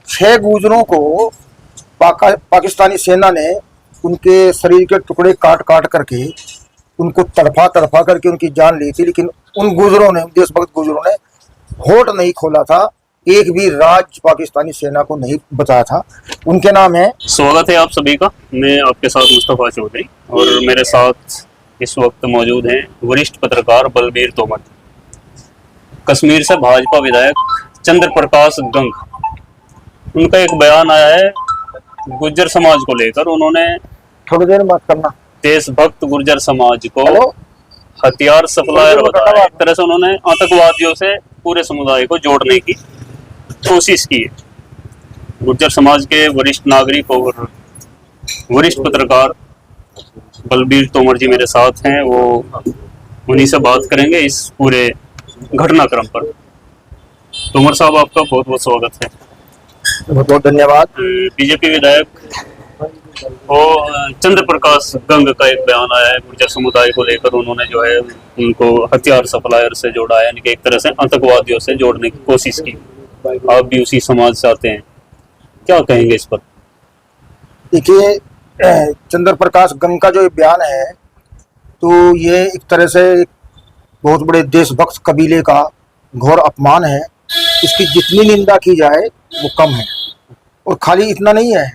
6 गुर्जरों को पाकिस्तानी सेना ने उनके शरीर के टुकड़े काट काट करके उनको तड़फा तड़फा करके उनकी जान ली थी, लेकिन उन गुर्जरों ने, देशभक्त गुर्जरों ने होठ नहीं खोला था, एक भी राज पाकिस्तानी सेना को नहीं बताया था। उनके नाम है। स्वागत है आप सभी का। मैं आपके साथ मुस्तफा चौधरी और मेरे साथ इस वक्त मौजूद हैं वरिष्ठ पत्रकार बलबीर तोमर। कश्मीर से भाजपा विधायक चंद्र प्रकाश गंग, उनका एक बयान आया है गुर्जर समाज को लेकर। उन्होंने थोड़ी देर बात करना, देशभक्त गुर्जर समाज को हथियार सप्लायर बताया। एक तरह से उन्होंने आतंकवादियों से पूरे समुदाय को जोड़ने की कोशिश की है। गुर्जर समाज के वरिष्ठ नागरिक और वरिष्ठ पत्रकार बलबीर तोमर जी मेरे साथ हैं, वो उन्हीं से बात करेंगे इस पूरे घटनाक्रम पर। तोमर साहब, आपका बहुत बहुत स्वागत है। बहुत बहुत धन्यवाद। बीजेपी विधायक और चंद्र प्रकाश गंग का एक बयान आया है गुर्जर समुदाय को लेकर। उन्होंने जो है उनको हथियार सप्लायर से जोड़ा है, यानी कि एक तरह से आतंकवादियों से जोड़ने की कोशिश की। आप भी उसी समाज से आते हैं, क्या कहेंगे इस पर? देखिए, चंद्र प्रकाश गंग का जो बयान है, तो ये एक तरह से एक बहुत बड़े देशभक्त कबीले का घोर अपमान है। इसकी जितनी निंदा की जाए वो कम है। और खाली इतना नहीं है,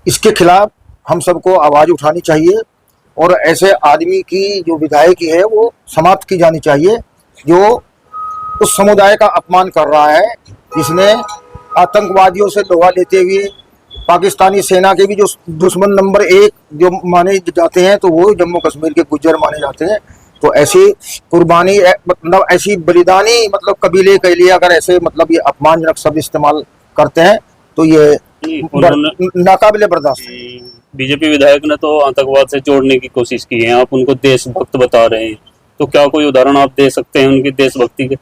इसके खिलाफ हम सबको आवाज़ उठानी चाहिए और ऐसे आदमी की जो विधायकी है वो समाप्त की जानी चाहिए, जो उस समुदाय का अपमान कर रहा है, जिसने आतंकवादियों से लोहा लेते हुए पाकिस्तानी सेना के भी जो दुश्मन नंबर 1 जो माने जाते हैं, तो वो जम्मू कश्मीर के गुर्जर माने जाते हैं। तो ऐसी कुर्बानी, मतलब ऐसी बलिदानी, मतलब कबीले के लिए अगर ऐसे मतलब ये अपमानजनक शब्द इस्तेमाल करते हैं तो ये नाकाबिले बर्दाश्त है। बीजेपी विधायक ने तो आतंकवाद से जोड़ने की कोशिश की है, आप उनको देशभक्त बता रहे हैं, तो क्या कोई उदाहरण आप दे सकते हैं उनकी देशभक्ति के?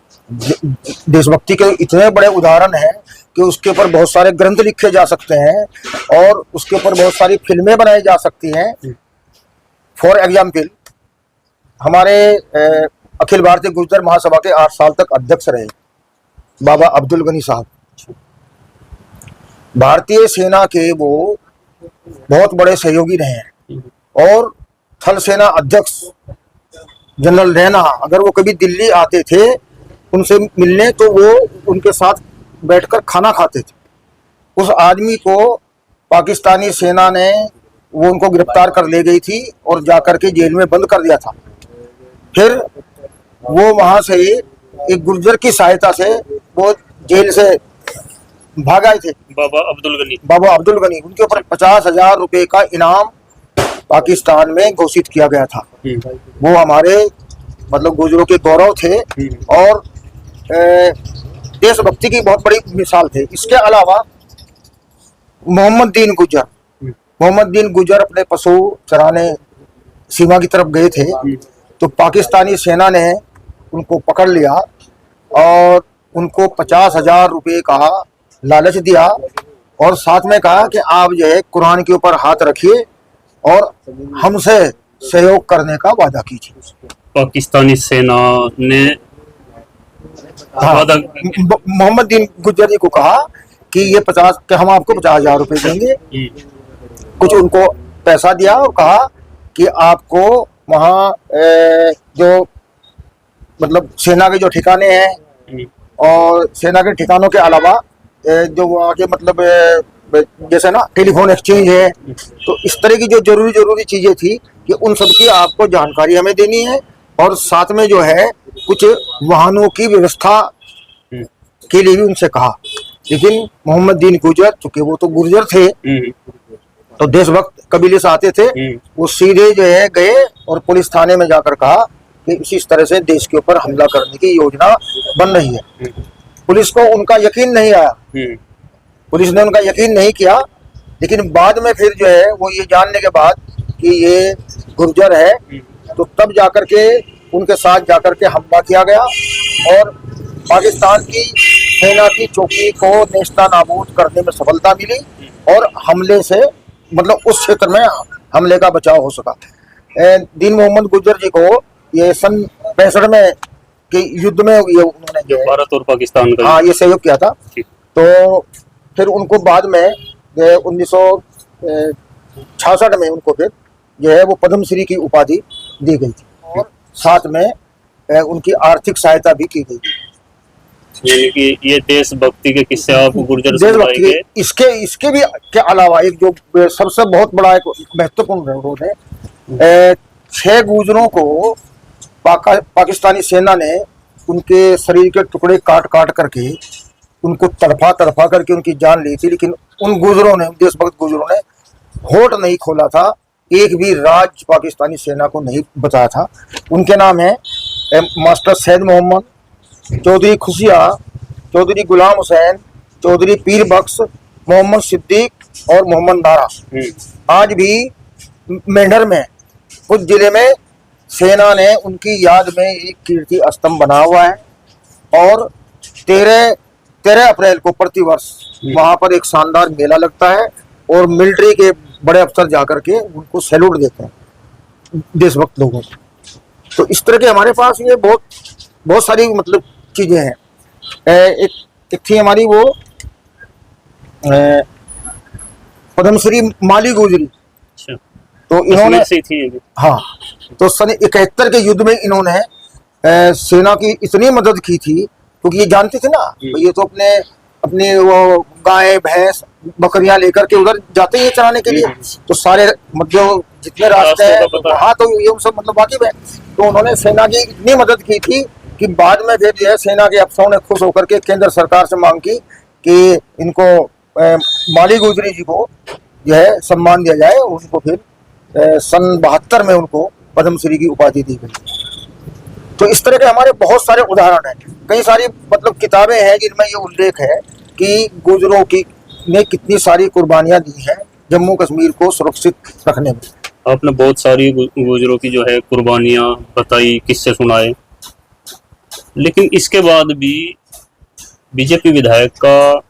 देशभक्ति के इतने बड़े उदाहरण हैं कि उसके ऊपर बहुत सारे ग्रंथ लिखे जा सकते हैं और उसके ऊपर बहुत सारी फिल्में बनाई जा सकती हैं। फॉर एग्जाम्पल, हमारे अखिल भारतीय गुर्जर महासभा के 8 साल तक अध्यक्ष रहे बाबा अब्दुल गनी साहब। भारतीय सेना के वो बहुत बड़े सहयोगी रहे हैं और थल सेना अध्यक्ष जनरल रैना, अगर वो कभी दिल्ली आते थे उनसे मिलने, तो वो उनके साथ बैठकर खाना खाते थे। उस आदमी को पाकिस्तानी सेना ने वो उनको गिरफ्तार कर ले गई थी और जाकर के जेल में बंद कर दिया था। फिर वो वहां से एक गुर्जर की सहायता से वो जेल से भाग आए थे। बाबा अब्दुल गनी, उनके ऊपर 50,000 रुपए का इनाम पाकिस्तान में घोषित किया गया था। वो हमारे मतलब गुर्जरों के गौरव थे और देशभक्ति की बहुत बड़ी मिसाल थे। इसके अलावा मोहम्मद दीन गुजर अपने पशु चराने सीमा की तरफ गए थे, तो पाकिस्तानी सेना ने उनको पकड़ लिया और उनको 50,000 रुपए का लालच दिया और साथ में कहा कि आप जो है कुरान के ऊपर हाथ रखिए और हमसे सहयोग करने का वादा कीजिए। पाकिस्तानी सेना ने मोहम्मद दीन गुजर जी को कहा कि ये 50 कि हम आपको 50,000 रुपए देंगे। कुछ उनको पैसा दिया और कहा कि आपको वहाँ जो मतलब सेना के जो ठिकाने हैं और सेना के ठिकानों के अलावा जो वहाँ के मतलब जैसे ना टेलीफोन एक्सचेंज है, तो इस तरह की जो जरूरी चीजें थी कि उन सब की आपको जानकारी हमें देनी है और साथ में जो है कुछ वाहनों की व्यवस्था के लिए भी उनसे कहा। लेकिन मोहम्मद दीन गुजर, चूंकि वो तो गुर्जर थे तो देशभक्त कबीले से आते थे, वो सीधे जो है गए और पुलिस थाने में जाकर कहा कि इसी तरह से देश के ऊपर हमला करने की योजना बन रही है। पुलिस को उनका यकीन नहीं आया, पुलिस ने उनका यकीन नहीं किया, लेकिन बाद में फिर जो है वो ये जानने के बाद कि ये गुर्जर है, तो तब जाकर के उनके साथ जाकर के हमला किया गया और पाकिस्तान की सेना की चौकी को नेस्तनाबूद करने में सफलता मिली और हमले से मतलब उस क्षेत्र में हमले का बचाव हो सका। दीन मोहम्मद गुर्जर जी को ये सन 65 में के युद्ध में ये उन्होंने जो भारत और पाकिस्तान का ये सहयोग किया था। तो फिर उनको बाद में 1966 में उनको फिर जो है वो पद्मश्री की उपाधि दी गई थी और साथ में उनकी आर्थिक सहायता भी की गई थी। यानी कि ये देशभक्ति के किस्से आप गुर्जर समुदाय देशभक्ति के के इसके भी के अलावा एक जो सबसे बहुत बड़ा एक महत्वपूर्ण रोल है, 6 गुर्जरों को पाकिस्तानी सेना ने उनके शरीर के टुकड़े काट काट करके उनको तड़फा तड़फा करके उनकी जान ली थी, लेकिन उन गुर्जरों ने, देशभक्त गुर्जरों ने होठ नहीं खोला था, एक भी राज पाकिस्तानी सेना को नहीं बताया था। उनके नाम है मास्टर सैयद मोहम्मद, चौधरी खुशिया, चौधरी गुलाम हुसैन, चौधरी पीर बख्श, मोहम्मद सिद्दीक और मोहम्मद नारा। आज भी मेंढर में कुछ जिले में सेना ने उनकी याद में एक कीर्ति स्तंभ बना हुआ है और 13 अप्रैल को प्रतिवर्ष वहां पर एक शानदार मेला लगता है और मिलिट्री के बड़े अफसर जाकर के उनको सैल्यूट देते हैं, देशभक्त लोगों को। तो इस तरह के हमारे पास ये बहुत सारी मतलब चीजें हैं। एक थी हमारी वो पद्मश्री माली गुजरी, तो इन्होंने हाँ, तो सन 71 के युद्ध में इन्होंने सेना की इतनी मदद की थी, क्योंकि ये जानते थे ना ये तो अपने वो गाय भैंस बकरियां लेकर के उधर जाते हैं चराने के लिए, तो सारे मतलब जितने रास्ते हैं हाँ, तो ये सब मतलब वाकिफ है। तो उन्होंने सेना की इतनी मदद की थी कि बाद में फिर जो है सेना के अफसरों ने खुश होकर के केंद्र सरकार से मांग की कि इनको माली गुजरी जी को जो है सम्मान दिया जाए। उनको फिर सन 72 में उनको पद्मश्री की उपाधि दी गई। तो इस तरह के हमारे बहुत सारे उदाहरण हैं, कई सारी मतलब किताबें हैं जिनमें ये उल्लेख है कि गुजरों की ने कितनी सारी कुर्बानियां दी हैं जम्मू कश्मीर को सुरक्षित रखने में। आपने बहुत सारी गुजरों की जो है कुर्बानियां बताई, किस्से सुनाए, लेकिन इसके बाद भी बीजेपी विधायक का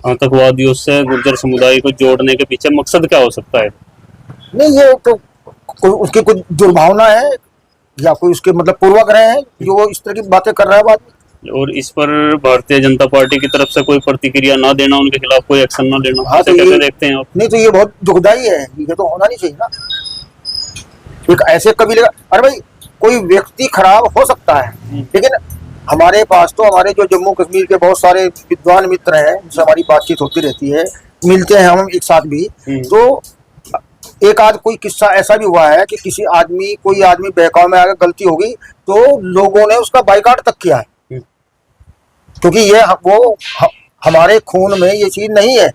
आतंकवादियों से गुर्जर समुदाय को जोड़ने के पीछे मकसद क्या हो सकता है? नहीं, ये तो उसकी कुछ दुर्भावना है या कोई उसके मतलब पूर्वाग्रह है जो वो इस तरह की बातें कर रहा है बाद में। और इस पर भारतीय जनता पार्टी की तरफ से कोई प्रतिक्रिया ना देना, उनके खिलाफ कोई एक्शन ना लेना, हाँ, तो कैसे देखते हैं आप? नहीं, तो ये बहुत दुखदाई है, ये तो होना नहीं चाहिए ना। एक ऐसे कबीले का, अरे भाई कोई व्यक्ति खराब हो सकता है, लेकिन हमारे पास तो हमारे जो जम्मू कश्मीर के बहुत सारे विद्वान मित्र हैं, उनसे हमारी बातचीत होती रहती है, मिलते हैं हम एक साथ भी। तो एक आध कोई किस्सा ऐसा भी हुआ है कि कोई आदमी बहकाव में आकर गलती होगी तो लोगों ने उसका बाइकाट तक किया है, क्योंकि ये वो हमारे खून में ये चीज नहीं है,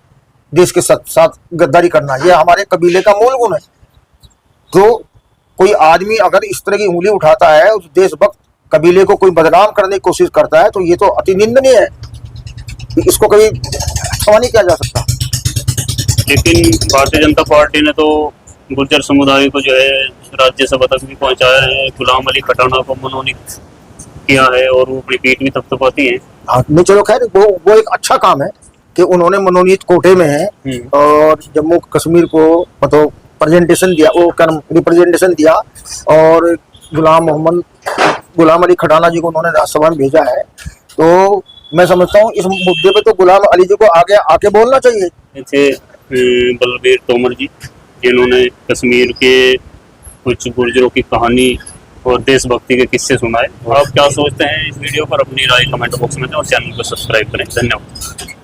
देश के साथ गद्दारी करना, ये हमारे कबीले का मूल गुण है। तो कोई आदमी अगर इस तरह की उंगली उठाता है, उस देशभक्त कबीले को कोई बदनाम करने की कोशिश करता है, तो ये तो अति निंदनीय है, इसको कभी क्षमा नहीं किया जा सकता। लेकिन भारतीय जनता पार्टी ने तो गुर्जर समुदाय को जो है राज्यसभा तक भी पहुंचाया है, गुलाम अली खटाना को मनोनीत किया है और वो अपनी पीठ भी थपथपाती है। हाँ, नहीं, चलो खैर, वो एक अच्छा काम है कि उन्होंने मनोनीत कोटे में है और जम्मू कश्मीर को मतलब प्रेजेंटेशन दिया, वो रिप्रेजेंटेशन दिया और गुलाम अली खटाना जी को उन्होंने राज्यसभा में भेजा है। तो मैं समझता हूँ इस मुद्दे पे तो गुलाम अली जी को आगे आके बोलना चाहिए। थे बलबीर तोमर जी, जिन्होंने कश्मीर के कुछ गुर्जरों की कहानी और देशभक्ति के किस्से सुनाए। आप क्या सोचते हैं इस वीडियो पर? अपनी राय कमेंट बॉक्स में दें और चैनल को सब्सक्राइब करें। धन्यवाद।